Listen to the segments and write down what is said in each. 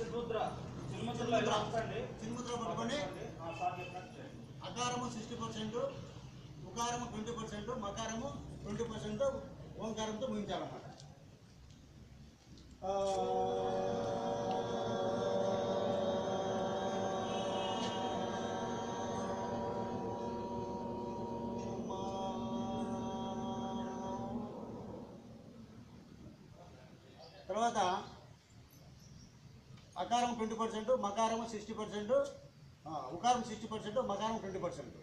చిన్ముద్ర పట్టుకొని అకారము 60%, ఉకారము 20%, మకారము 20%, ఓంకారంతో ముగించాలన్నమాట. తర్వాత అకారం 20%, మకారము 60%, ఉకారం 60%, మకారం 20%,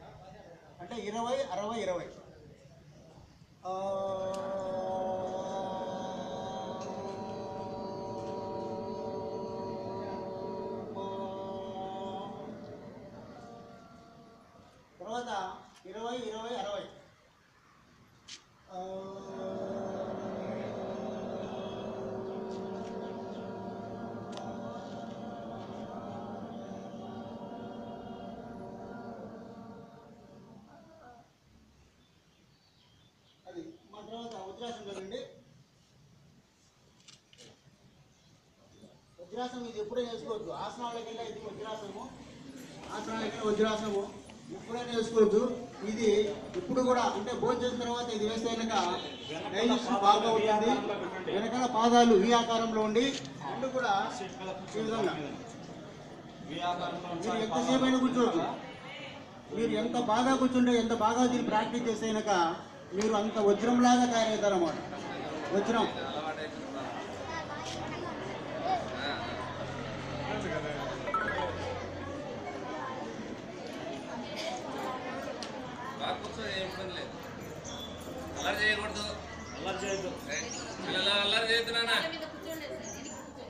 అంటే 20, 60, 20. తర్వాత 20, 20, 60. అది మా తర్వాత వజ్రాసనం కదండి. వజ్రాసనం ఇది ఎప్పుడైనా వేసుకోవచ్చు. ఆసనాలకి వెళ్ళా ఇది వజ్రాసనము, ఆసనాలకి వజ్రాసనము ఎప్పుడైనా వేసుకోవచ్చు. ఇది ఇప్పుడు కూడా అంటే భోజనం చేసిన తర్వాత ఇది వేస్తే కనుక డైజెషన్ బాగా ఉంటుంది. వెనకాల పాదాలు ఈ ఆకారంలో ఉండి రెండు కూడా ఈ విధంగా మీరు ఎంతసేపు అయినా కూర్చోవచ్చు. మీరు ఎంత బాగా కూర్చుంటే ఎంత బాగా దీన్ని ప్రాక్టీస్ చేస్తే కనుక మీరు అంత వజ్రంలాగా తయారవుతారు అన్నమాట. వజ్రం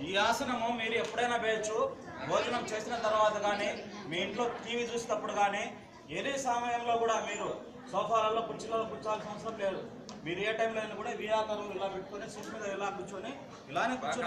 ఈ ఆసనము మీరు ఎప్పుడైనా వేయచ్చు. భోజనం చేసిన తర్వాత కానీ, మీ ఇంట్లో టీవీ చూసేటప్పుడు కానీ, ఏదే సమయంలో కూడా మీరు సోఫాలలో కుర్చీలలో కూర్చోవాల్సిన అవసరం లేదు. మీరు ఏ టైంలో అయినా కూడా ఈ ఆకారం ఇలా పెట్టుకొని సీట్ మీద ఇలా కూర్చొని ఇలానే కూర్చొని